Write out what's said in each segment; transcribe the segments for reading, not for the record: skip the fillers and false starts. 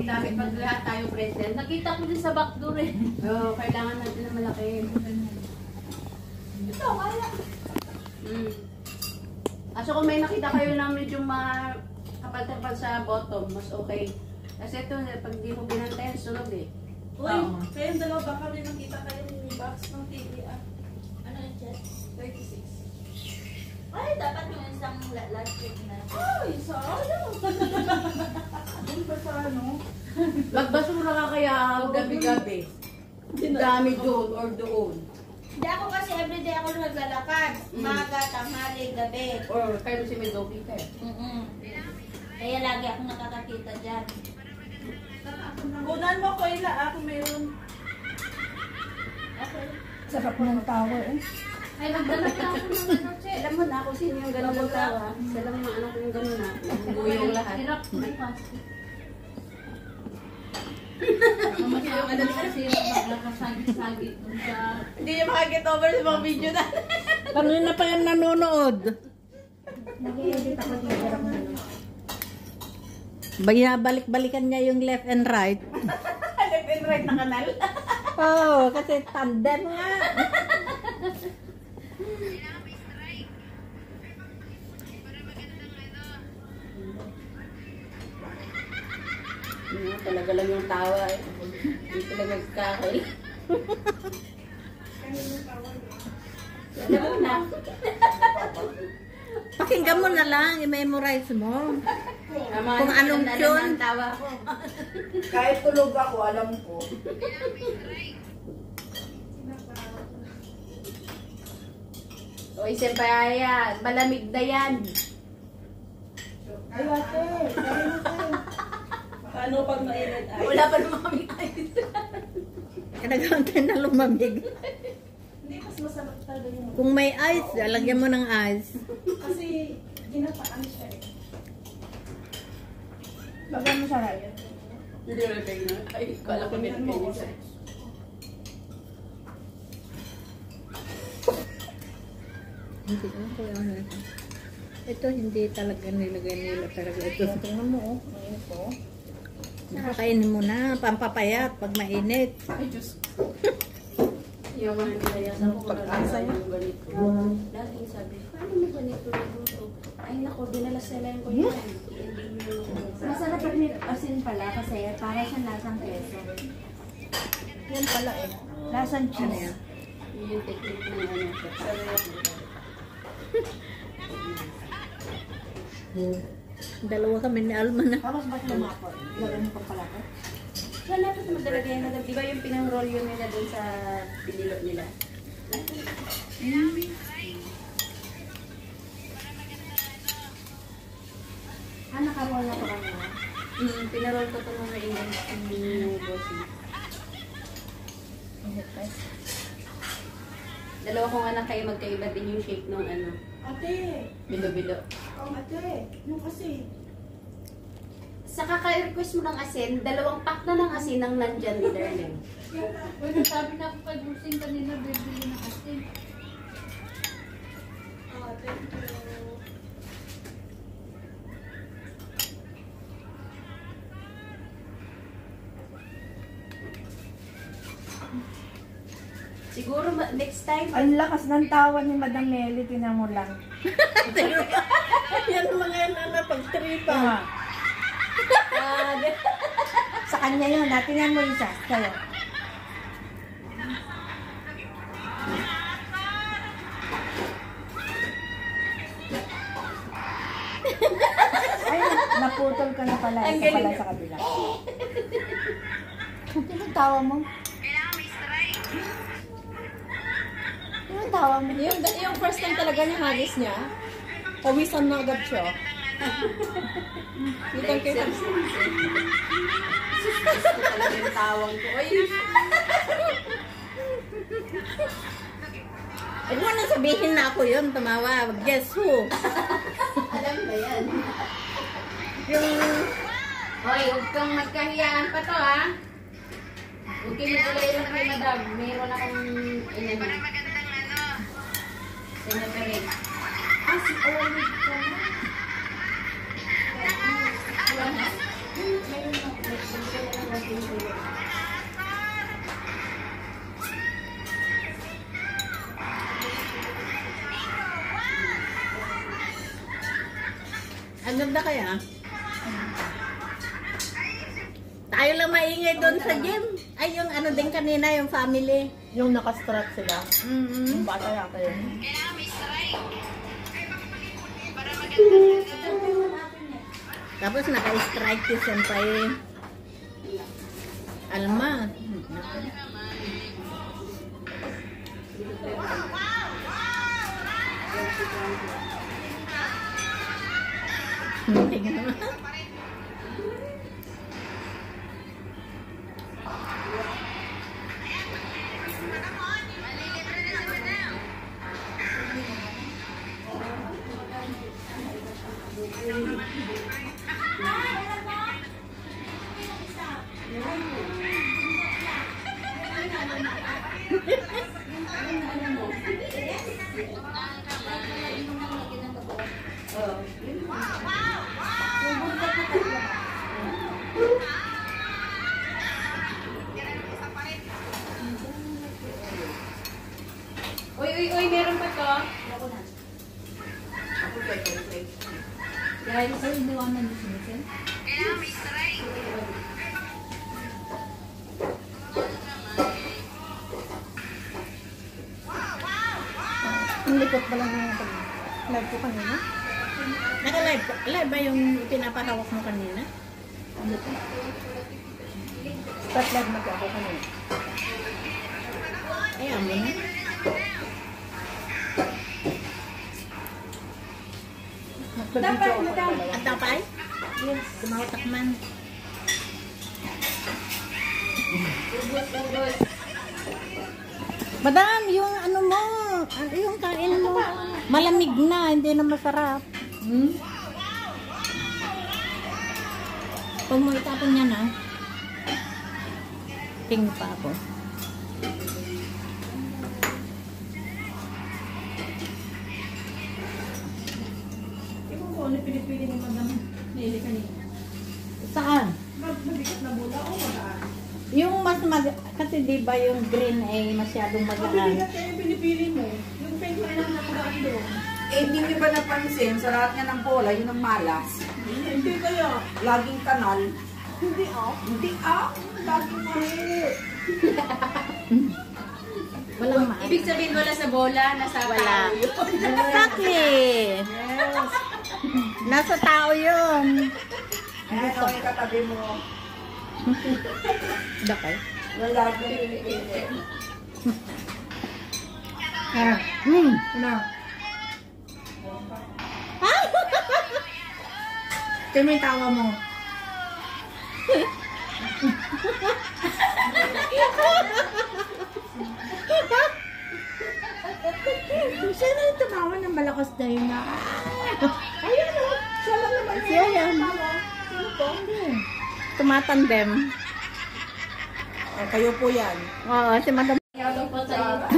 dami pag lahat tayo present. Nakita ko din sa backdoor eh. Oo, kailangan natin na malaki. Ito, kaya. Kaso kung may nakita kayo na medyo kapal-kapal sa bottom, mas okay. Kasi ito, pag di mo binantayan, sunog eh. Uy, kayong dalawa baka may nakita kayo ni box ng TV ah. Ano yung chat? 36. Ay, dapat yung isang last week na. Ay, sayang! Doon pa sa ano? Magbasura ka kaya gabi-gabi. Dami doon or doon. Hindi ako kasi everyday ako naglalakad. Maga, tanghali, gabi. Or kayo si Mendoki kayo. Kaya lagi ako nakakakita dyan. Kunan mo ko ila ako mayroon. Okay. Sarap ng tower eh. Ay, magdanap lang ako ng ano, Che. Alam mo na ako sino yung gano'n ng tawa. Sila lang mga anak ko yung gano'n na. Guyong lahat. Hirap bukas. Mas yung ano kasi nakasagit-sagit dun sa... Hindi niya makaget over sa mga video na. Kanina pa yan nanonood. Nag-i-edit ako dito. Balik-balikan niya yung left and right. Left and right na kanal. Oo, kasi tandem nga. Talaga lang yung tawa eh. Hindi talaga kakay. Alam mo na. Pakinggan mo na lang, i-memorize mo. Kung anong tune. Tawa ko. Kahit tulog ako, alam ko. O isempay yan. Malamig na yan. Ay, ate. Paano pag mainit ay? Wala pa naman kami ice. Kinagantay na lumamig. Hindi, mas masarap talaga yung... Kung may ice, lagyan mo ng ice. Kasi ginapaan siya eh. Bagay mo sa raya. Hindi na kayo na. Ay, kala ko nila kayo siya. Hindi ko ano ito. Ito hindi talaga nilagay nila talaga. Ito, tingnan mo oh. Mainit po. Nakakainin mo na, pampapayat pag mainit. Ay, Diyos. Yung mga nilayas ako kung Pag-asa nalala yan. yung ganito. Laging sabi, paano mo ganito luto? Ay nako, dinalasalan ko yan. Masarap yung asin pala kasi para siyang lasang keso. Yan pala eh. Lasang cheese. Yun yung technique ng ano. Dalawa kami ni Alma na. Tapos ba't lumapot? Lagyan mo pa pala ko? Wala pa sa madalaga yan. Di ba yung pinang-roll yun nila dun sa pinilo nila? Nakaroon na pa kami. Pinarol ko ito mga English yung bossy. Dalawa kong anak kayo magkaiba din yung shape ng ano. Ate. Bilo-bilo. Ate. Yung kasi. Sa kaka-request mo ng asin, 2 pack na ng asin ang nandyan ni Darlene. Uy, nagsabi na ako kay Busing kanina, bibili ng asin. Ate. Siguro next time. Ang lakas ng tawa ni Madam Nelly, tinan mo lang. Yan mga yan na pagtripa. Sa kanya yun, natin mo isa. Sa'yo. Ay, naputol ka na pala. Isa pala sa kabila. Ano tawa mo? Ano tawa mo? Yung first time talaga niya hagis niya, pawisan na agad siya. Kitang kita. Talaga yung tawang ko. Ay! Huwag mo na sabihin na ako yun, tumawa. Guess who? Alam ba yan? Yung... Hoy, huwag kang magkahiyaan pa to ha. Huwag kayo magkalay lang kay madam. Meron akong inano. Senatorin. Si Owen ko na. Ang ganda kaya? Tayo lang maingay doon sa gym. Ay, yung ano din kanina, yung family. Yung nakastrap sila. Mm-hmm. Yung bata yata yun. Tapos naka-strike si Senpai. Alma. Tingnan mo. Uy, meron pa to. Kaya ito iniwanan ni Sinisen. Ang likot ba lang yung live ko kanina? Naka-live ko? Live ba yung pinapahawak mo kanina? Ano to? Start live na ako kanina. Ay, amo na. Nag-video ako dalawa. At tapay? Yes. Kumawatak man. Madam, yung ano mo, yung kain mo, malamig na, hindi na masarap. Hmm? Huwag mo itapon yan, ha? Tingin pa ako. Ikaw ko, ano pinipili ni Madam Nili kanina? Saan? Mabigat na bola o magaan? Yung mas kasi di ba yung green ay masyadong magaan. Mabigat kayo pinipili mo. Yung pink na lang na magaan doon. Eh, hindi niyo ba napansin, sa lahat nga ng bola, yun ang malas. Hindi kaya. Laging kanal. Hindi ah. Hindi laging malas. Walang maan. Ibig sabihin wala sa bola, nasa Wala. tao yun. Exactly. Yes. Nasa tao yun. Ayan, ako yung katabi mo. Dakay. Lalaki pinipili. Ano? Ito may tawa mo. Siya na yung tumawa ng malakas na yun na. Ayun o. Siya lang naman yun. Siya yan. Sino po? Tumatandem. Kayo po yan. Oo, si Madam. Yabang pa tayo.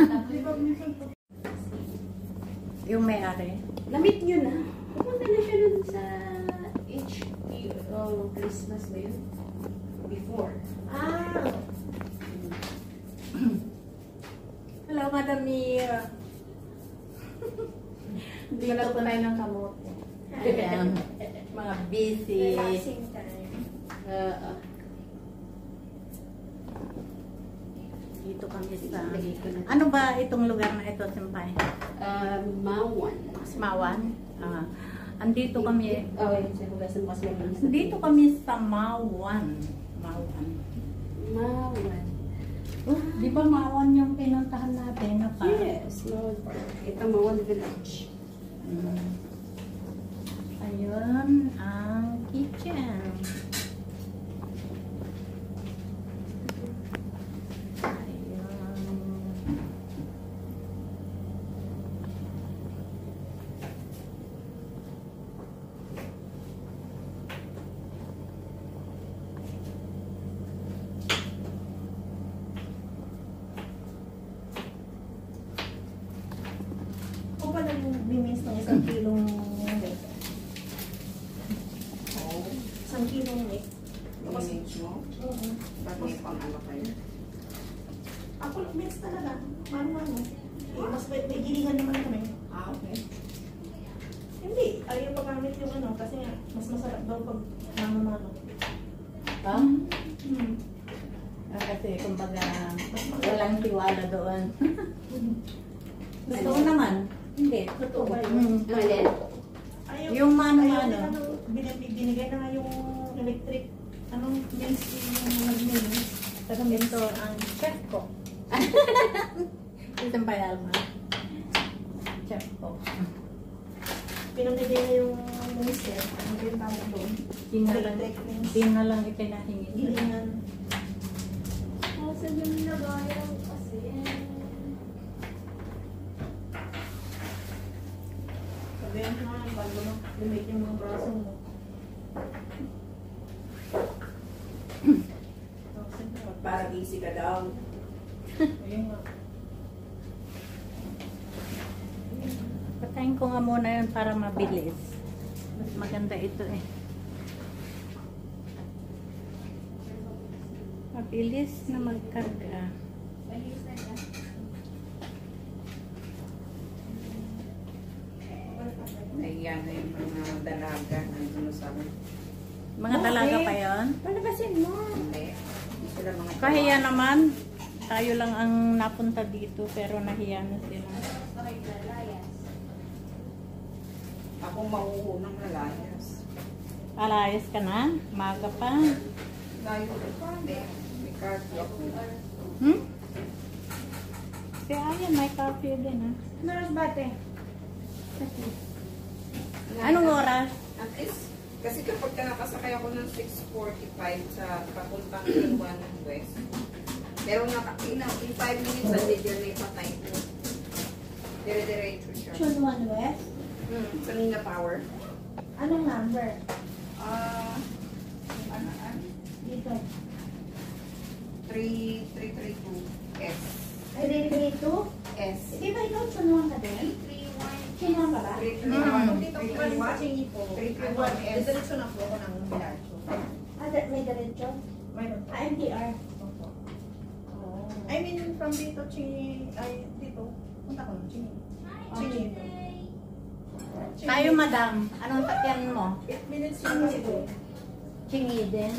Yung may-ari. Na-meet nyo na. Pupunta na siya dun sa HP. Oh, Christmas ba yun? Before. Ah. Hello, Madam Mia. Dito po tayo ng kamot. Mga busy. Relaxing time. Dito kami sa... Ano ba itong lugar na ito, Simpay? Mawan. Mawan? Andito kami... Oh, yun sa hugasan kasi yung Dito kami sa Mawan. Mawan. Mawan. Oh, di ba Mawan yung pinuntahan natin na park? Yes, Mawan Park. Ito Mawan Village. Ayun, ang kitchen. Ako pa nag-bimis ng 1 kilong meat. Oh, 1 kilong meat. image mo. Oo. Ba't may pang ano kayo? Ako mix talaga. Mano-mano. Mas may gilingan naman kami. Okay. Hindi. Ayaw pa gamit yung ano. Kasi nga, masarap daw pag mano-mano. Ha? Kasi kumbaga walang tiwala doon. Totoo naman. Hindi, totoo. Alin? Yung mano-mano. Binigay na nga yung electric, means yung nag-means. Ito ang chef ko. Itong bayalma. Chef ko. Pinamigay na yung minister. Ano yung tawag doon? Di na lang ipinahingi. Gilingan. Saan yung nagayaw kasi? Sabihan ko nga, bago mo, lumit yung mga braso mo. Para busy ka daw. Ayun nga. Patayin ko nga muna yun para mabilis. Mas maganda ito eh. Mabilis na magkarga. Ayan na yung mga dalaga na dinosaur. Mga dalaga pa yun? Palabasin mo. Hindi. Hindi sila mga Kahiya naman. Tayo lang ang napunta dito pero nahiya na sila. Ako mauunang nalayas. Alayas ka na? Maga pa. Layo ko pa. Hindi. May cardio ako. Si Ayan, may coffee din ha. Naras bate. Anong oras? At least, kasi kapag nakasakay ako ng 6:45 sa papuntang Ilwan West, pero in 5 minutes, delay pa tayo. Dire-diretso siya. Chun 1 West. Sa Nina Power. Anong number? Dito. 3332 S. Ay, dito? S. Di ba ikaw Chun 1 ka din? Chun 1 ka ba? 331 S. Diretso na po ako ng Pilarcho. May diretso? Mayroon. MTR. I mean, from dito, dito. Punta ko ng Chingy. Chingy. Tayo madam. Anong takyan mo? 8 minutes yung dito. Chingy din.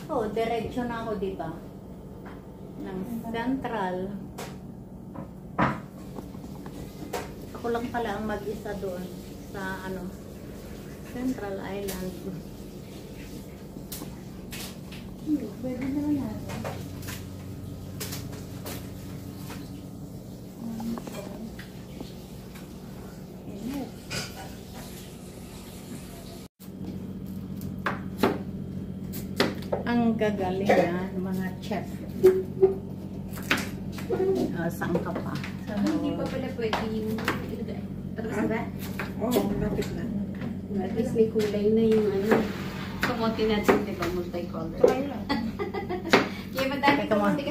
Oh, diretso na ako, di ba? Ng Central. Ako lang pala ang mag-isa doon sa Central Island. Pwede naman natin. Ang gagaling na mga chef. Saan ka pa? Hindi pa pala pwede yung ilagay. Tapos na ba? Oo, lapit na. At least may kulay na yung Kamote natin, di ba? Multicolor. Kaya madami Teka mo. kamote